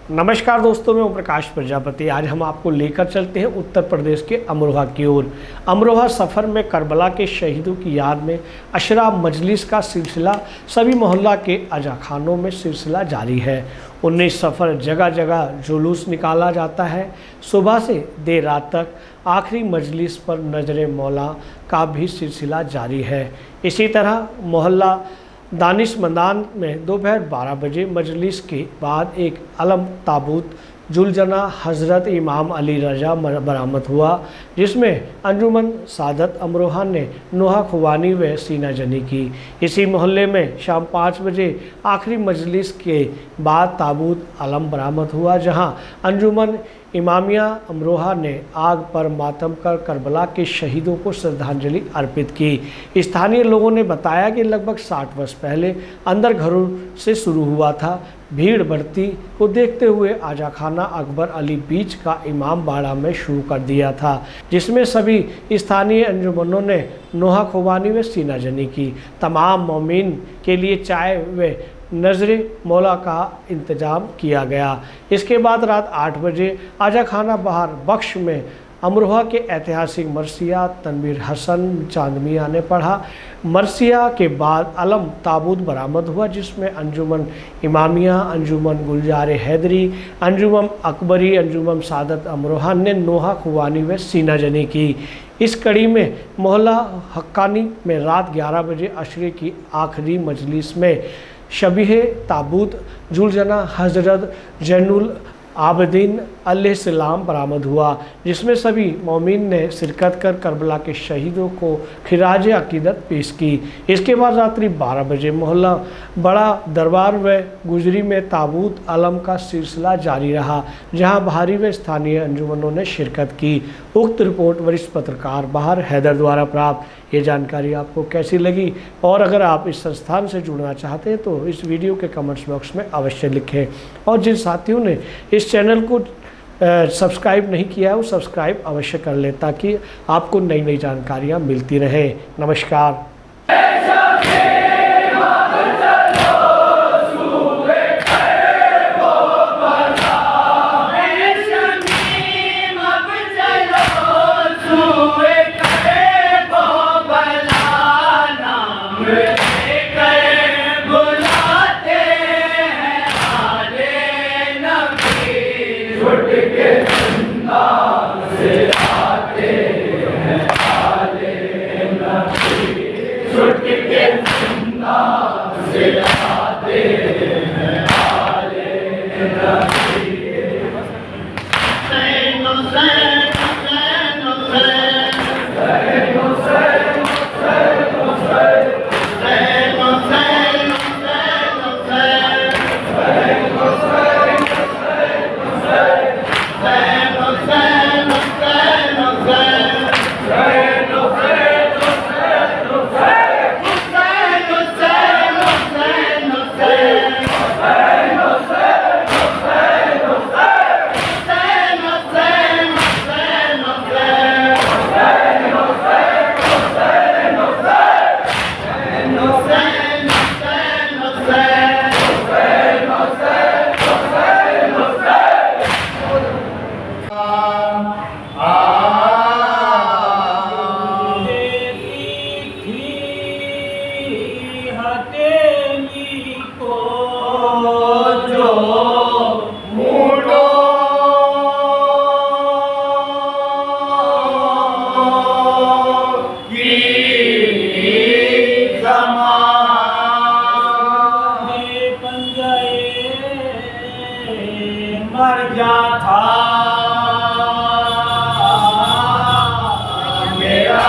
नमस्कार दोस्तों, मैं ओम प्रकाश प्रजापति। आज हम आपको लेकर चलते हैं उत्तर प्रदेश के अमरोहा की ओर। अमरोहा सफ़र में करबला के शहीदों की याद में अशरा मजलिस का सिलसिला सभी मोहल्ला के अजाखानों में सिलसिला जारी है। 19 सफ़र जगह जगह जुलूस निकाला जाता है। सुबह से देर रात तक आखिरी मजलिस पर नजर मौला का भी सिलसिला जारी है। इसी तरह मोहल्ला दानिशमंदान में दोपहर 12 बजे मजलिस के बाद एक अलम ताबूत जुलजना हज़रत इमाम अली रजा बरामद हुआ, जिसमें अंजुमन सादत अमरोहा ने नोहा खुबानी व सीना जनी की। इसी मोहल्ले में शाम 5 बजे आखिरी मजलिस के बाद ताबूत अलम बरामद हुआ, जहां अंजुमन इमामिया अमरोहा ने आग पर मातम कर करबला के शहीदों को श्रद्धांजलि अर्पित की। स्थानीय लोगों ने बताया कि लगभग 60 वर्ष पहले अंदर घरों से शुरू हुआ था। भीड़ बढ़ती को देखते हुए आजाखाना अकबर अली बीच का इमाम बाड़ा में शुरू कर दिया था, जिसमें सभी स्थानीय अंजुमनों ने नोहा खुबानी व सीना जनी की। तमाम मौमीन के लिए चाय व नजरे मौला का इंतजाम किया गया। इसके बाद रात 8 बजे आजाखाना बाहर बख्श में अमरोहा के ऐतिहासिक मरसिया तनवीर हसन चांदमिया ने पढ़ा। मरसिया के बाद अलम ताबूत बरामद हुआ, जिसमें अंजुमन इमामिया, अंजुमन गुलजार हैदरी, अंजुमन अकबरी, अंजुमन सादत अमरोहा ने नोहा खुबानी व सीना जनी की। इस कड़ी में मोहल्ला हक्कानी में रात 11 बजे अशरे की आखिरी मजलिस में शबीह ताबूत जुलजना हज़रत जैनुल आबदीन अलैहिस्सलाम बरामद हुआ, जिसमें सभी मौमीन ने शिरकत कर करबला के शहीदों को खिराज अकीदत पेश की। इसके बाद रात्रि 12 बजे मोहल्ला बड़ा दरबार व गुजरी में ताबूत अलम का सिलसिला जारी रहा, जहां बाहरी व स्थानीय अंजुमनों ने शिरकत की। उक्त रिपोर्ट वरिष्ठ पत्रकार बाहर हैदर द्वारा प्राप्त। ये जानकारी आपको कैसी लगी, और अगर आप इस संस्थान से जुड़ना चाहते हैं तो इस वीडियो के कमेंट्स बॉक्स में अवश्य लिखें। और जिन साथियों ने इस चैनल को सब्सक्राइब नहीं किया है वो सब्सक्राइब अवश्य कर लें, ताकि आपको नई नई जानकारियाँ मिलती रहें। नमस्कार। मर जा था मेरा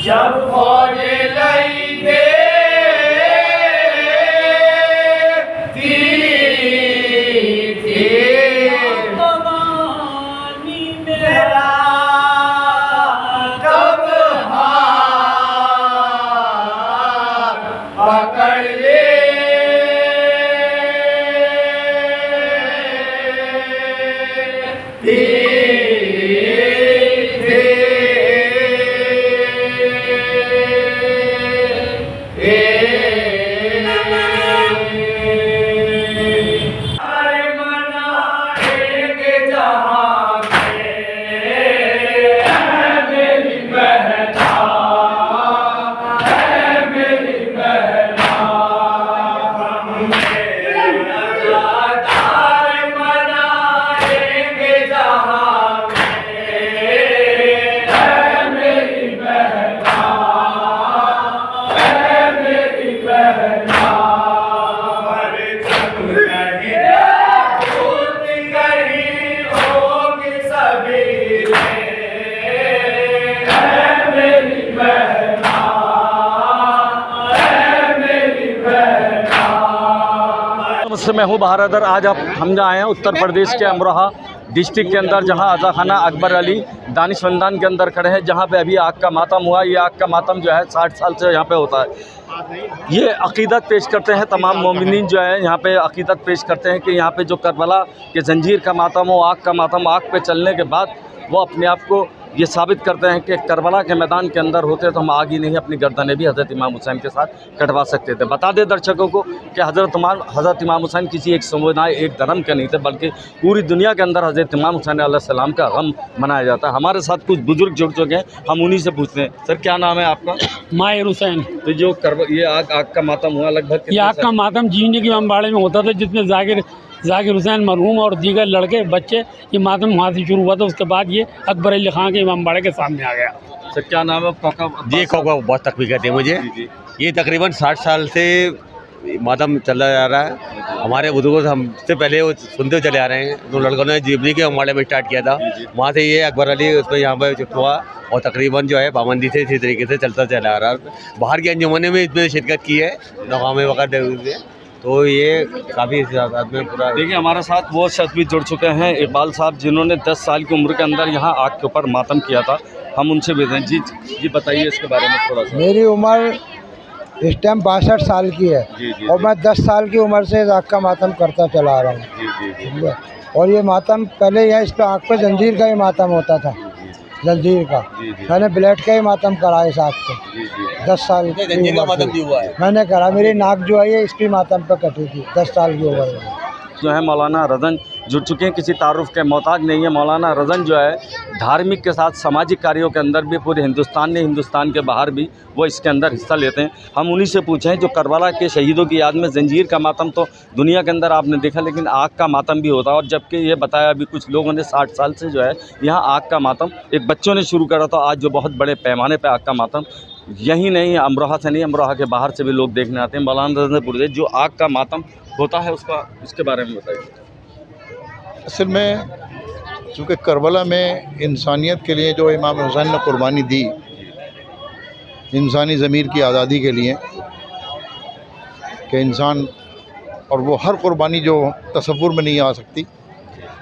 जब फौज लई दे तीर नमस्ते, मैं हूँ बहादुर। आज हम आए हैं उत्तर प्रदेश के अमरोहा डिस्ट्रिक्ट के अंदर, जहाँ आज़ाखाना अकबर अली दानिशमंदान के अंदर खड़े हैं, जहाँ पे अभी आग का मातम हुआ। ये आग का मातम जो है 60 साल से यहाँ पे होता है। ये अक़ीदत पेश करते हैं, तमाम मोमिनीन जो है यहाँ पे अक़ीदत पेश करते हैं कि यहाँ पे जो करबला के जंजीर का मातम हो, आग का मातम, आग पे चलने के बाद वो अपने आप को ये साबित करते हैं कि करबला के मैदान के अंदर होते तो हम आग ही नहीं अपनी गर्दनें भी हज़रत इमाम हुसैन के साथ कटवा सकते थे। बता दें दर्शकों को कि हज़रत इमाम हुसैन किसी एक समुदाय, एक धर्म के नहीं थे, बल्कि पूरी दुनिया के अंदर हज़रत इमाम हुसैन अलैहिस्सलाम का गम मनाया जाता है। हमारे साथ कुछ बुजुर्ग जुड़ चुके हैं, हम उन्हीं से पूछते हैं। सर, क्या नाम है आपका? माहिर हुसैन। तो जो ये आग का मातम हुआ, लगभग ये आग का मातम जीने के इमामबाड़े में होता था, जिसमें जाकिर हुसैन मरहूम और दीगर लड़के बच्चे, ये मातम वहाँ से शुरू हुआ था। उसके बाद ये अकबर अली ख़ान के इमामबाड़े के सामने आ गया। सर, क्या नाम है? जी, खोका बहुत तकलीफ कहते हैं मुझे। ये तकरीबन 60 साल से मातम चला जा रहा है। हमारे बुजुर्गों से हमसे पहले वो सुनते चले आ रहे हैं। दो लड़कों ने जीवनी के अमबाड़े में स्टार्ट किया था, वहाँ से ये अकबर अली उसमें यहाँ पर शिफ्ट हुआ और तकरीबन जो है पाबंदी से इसी तरीके से चलता चला आ रहा है। बाहर की अंजुमने में इसमें शिरकत की है, नकामे वगैरह, तो ये काफ़ी में पूरा। देखिए, हमारे साथ वो शख्स भी जुड़ चुके हैं, इकबाल साहब, जिन्होंने 10 साल की उम्र के अंदर यहाँ आग के ऊपर मातम किया था। हम उनसे भी दें। जी बताइए इसके बारे में थोड़ा सा। मेरी उम्र इस टाइम 62 साल की है। जी, और मैं 10 साल की उम्र से आग का मातम करता चला आ रहा हूँ। जी। और ये मातम पहले यह इस पर आग पर जंजीर का ही मातम होता था, जंजीर का। मैंने ब्लेड का ही मातम करा इस आग पे 10 साल की उम्र से मैंने करा। मेरी नाक जो है ये इसकी मातम पे कटी थी 10 साल की उम्र में। जो है मौलाना रज़न जुड़ चुके हैं, किसी तारुफ के मोहताज नहीं है। मौलाना रज़न जो है धार्मिक के साथ सामाजिक कार्यों के अंदर भी पूरे हिंदुस्तान के बाहर भी वो इसके अंदर हिस्सा लेते हैं। हम उन्हीं से पूछें, जो करबला के शहीदों की याद में जंजीर का मातम तो दुनिया के अंदर आपने देखा, लेकिन आग का मातम भी होता है। और जबकि ये बताया अभी कुछ लोगों ने 60 साल से जो है यहाँ आग का मातम एक बच्चों ने शुरू करा था। आज जो बहुत बड़े पैमाने पर आग का मातम यही नहीं, अमरोहा से नहीं, अमरोहा के बाहर से भी लोग देखने आते हैं। मौलाना रज़न से पूछे, जो आग का मातम होता है उसके बारे में बताइए। असल में चूँकि करबला में इंसानियत के लिए जो इमाम हुसैन ने कुर्बानी दी, इंसानी ज़मीर की आज़ादी के लिए, कि इंसान, और वो हर कुर्बानी जो तसव्वुर में नहीं आ सकती,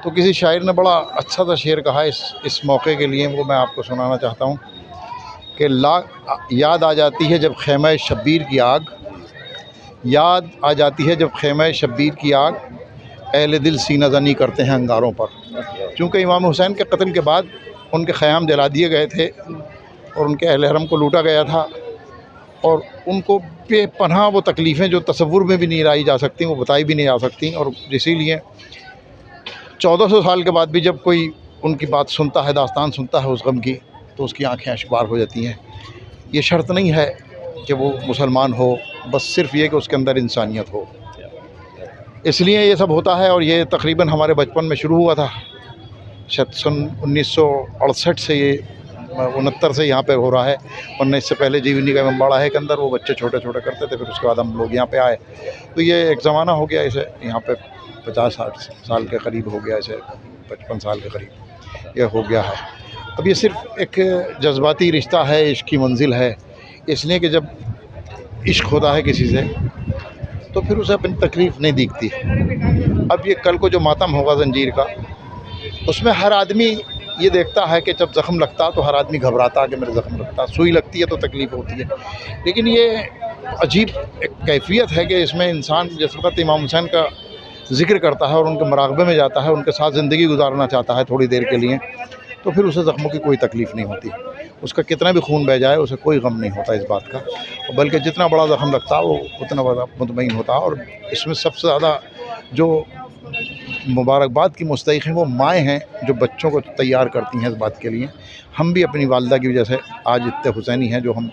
तो किसी शायर ने बड़ा अच्छा सा शेर कहा इस मौके के लिए, वो मैं आपको सुनाना चाहता हूँ कि याद आ जाती है जब ख़ैमा शब्बीर की आग, याद आ जाती है जब ख़ैमा शब्बीर की आग, अहले दिल सीना ज़नी करते हैं अंगारों पर। चूँकि इमाम हुसैन के कत्ल के बाद उनके ख़याम जला दिए गए थे और उनके अहले हरम को लूटा गया था, और उनको बेपनाह वो तकलीफ़ें जो तसव्वुर में भी नहीं लाई जा सकती, वो बताई भी नहीं जा सकती। और इसीलिए 1400 साल के बाद भी जब कोई उनकी बात सुनता है, दास्तान सुनता है उस गम की, तो उसकी आँखें अशबार हो जाती हैं। ये शर्त नहीं है कि वो मुसलमान हो, बस सिर्फ़ ये कि उसके अंदर इंसानियत हो, इसलिए ये सब होता है। और ये तकरीबन हमारे बचपन में शुरू हुआ था, शायद सन 1968 से, ये 69 से यहाँ पे हो रहा है। वरना इससे पहले जीवनी का इमामबाड़ा है के अंदर वो बच्चे छोटे छोटे करते थे, फिर उसके बाद हम लोग यहाँ पे आए, तो ये एक ज़माना हो गया। इसे यहाँ पे 50-60 साल के करीब हो गया, इसे 55 साल के करीब ये हो गया है। अब ये सिर्फ़ एक जज्बाती रिश्ता है, इश्क की मंजिल है, इसलिए कि जब इश्क होता है किसी से तो फिर उसे अपनी तकलीफ़ नहीं दिखती। अब ये कल को जो मातम होगा जंजीर का, उसमें हर आदमी ये देखता है कि जब ज़ख़म लगता तो हर आदमी घबराता कि मेरे ज़ख़म लगता, सुई लगती है तो तकलीफ़ होती है। लेकिन ये अजीब एक कैफियत है कि इसमें इंसान, जिस वक्त इमाम हुसैन का ज़िक्र करता है और उनके मराक़बे में जाता है, उनके साथ ज़िंदगी गुजारना चाहता है थोड़ी देर के लिए, तो फिर उसे ज़ख्मों की कोई तकलीफ़ नहीं होती। उसका कितना भी खून बह जाए उसे कोई गम नहीं होता इस बात का, बल्कि जितना बड़ा ज़ख्म लगता है वो उतना बड़ा मुतमईन होता है। और इसमें सबसे ज़्यादा जो मुबारकबाद की मुस्तहिक़ हैं वो माएँ हैं जो बच्चों को तैयार करती हैं इस बात के लिए। हम भी अपनी वालिदा की वजह से आज इतने हुसैनी हैं जो हम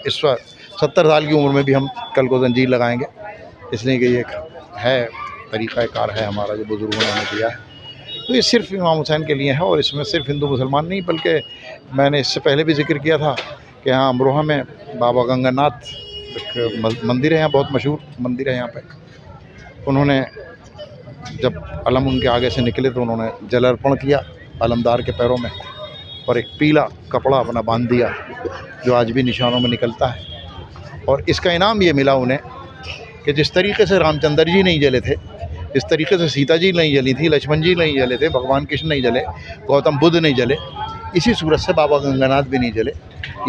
इस वक्त 70 साल की उम्र में भी हम कल को ज़ंजीर लगाएंगे, इसलिए कि ये एक है तरीक़ाकार है हमारा जो बुज़ुर्गों ने हमें दिया है। तो ये सिर्फ इमाम हुसैन के लिए है और इसमें सिर्फ हिंदू मुसलमान नहीं, बल्कि मैंने इससे पहले भी ज़िक्र किया था कि यहाँ अमरोहा में बाबा गंगानाथ एक मंदिर है, यहाँ बहुत मशहूर मंदिर है। यहाँ पे उन्होंने जब अलम उनके आगे से निकले तो उन्होंने जल अर्पण किया अलमदार के पैरों में और एक पीला कपड़ा अपना बांध दिया जो आज भी निशानों में निकलता है। और इसका इनाम ये मिला उन्हें कि जिस तरीके से रामचंद्र जी नहीं जले थे, जिस तरीके से सीता जी नहीं जली थी, लक्ष्मण जी नहीं जले थे, भगवान कृष्ण नहीं जले, गौतम बुद्ध नहीं जले, इसी सूरत से बाबा गंगानाथ भी नहीं जले।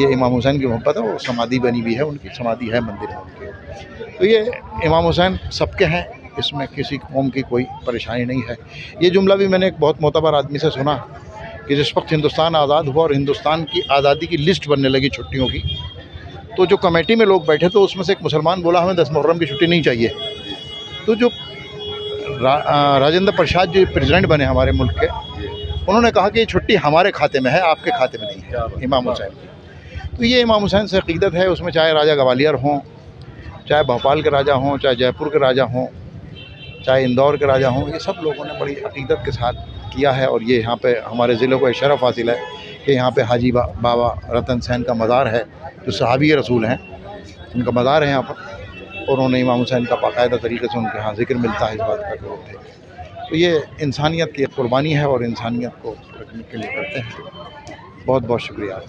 ये इमाम हुसैन की मोहब्बत है, वो समाधि बनी हुई है, उनकी समाधि है मंदिर में उनकी। तो ये इमाम हुसैन सबके हैं, इसमें किसी कौम की कोई परेशानी नहीं है। ये जुमला भी मैंने एक बहुत मोतबर आदमी से सुना कि जिस वक्त हिंदुस्तान आज़ाद हुआ और हिंदुस्तान की आज़ादी की लिस्ट बनने लगी छुट्टियों की, तो जो कमेटी में लोग बैठे तो उसमें से एक मुसलमान बोला हमें 10 मुहर्रम की छुट्टी नहीं चाहिए। तो जो राजेंद्र प्रसाद जी प्रेसिडेंट बने हमारे मुल्क के, उन्होंने कहा कि ये छुट्टी हमारे खाते में है, आपके खाते में नहीं है इमाम हुसैन की। तो ये इमाम हुसैन से अक़ीदत है, उसमें चाहे राजा ग्वालियर हों, चाहे भोपाल के राजा हों, चाहे जयपुर के राजा हों, चाहे इंदौर के राजा हों, ये सब लोगों ने बड़ी अक़ीदत के साथ किया है। और ये यहाँ पे हमारे ज़िले को शरफ़ हासिल है कि यहाँ पे हाजी बाबा रतन सेन का मज़ार है जो सहाबी रसूल हैं, उनका मज़ार है यहाँ पर। और उन्होंने इमाम हुसैन का बाकायदा तरीके से उनके यहाँ ज़िक्र मिलता है इस बात का कि वो थे। तो ये इंसानियत की एक कुर्बानी है और इंसानियत को रखने के लिए करते हैं। बहुत बहुत शुक्रिया।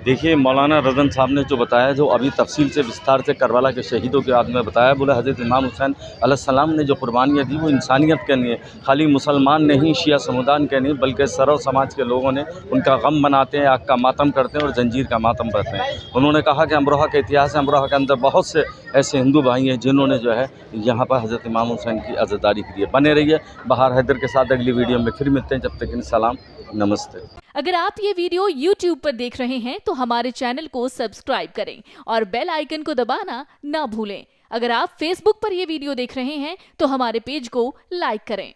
देखिए, मौलाना रज़न साहब ने जो बताया, जो अभी तफसील से विस्तार से करबला के शहीदों के याद में बताया, बोले हज़रत इमाम हुसैन अलैहिस्सलाम ने जो कुर्बानियाँ दी वो इंसानियत के लिए, खाली मुसलमान नहीं, शिया समुदाय के नहीं, बल्कि सरव समाज के लोगों ने उनका गम मनाते हैं, आग का मातम करते हैं और जंजीर का मातम करते हैं। उन्होंने कहा कि अमरोहा का इतिहास है, अमरोहा के अंदर बहुत से ऐसे हिंदू भाई हैं जिन्होंने जो है यहाँ पर हज़रत इमाम हुसैन की अज़ादारी की है। बने रहिए बहार हैदर के साथ, अगली वीडियो में फिर मिलते हैं, जब तक इन सलाम, नमस्ते। अगर आप ये वीडियो YouTube पर देख रहे हैं तो हमारे चैनल को सब्सक्राइब करें और बेल आइकन को दबाना ना भूलें। अगर आप Facebook पर ये वीडियो देख रहे हैं तो हमारे पेज को लाइक करें।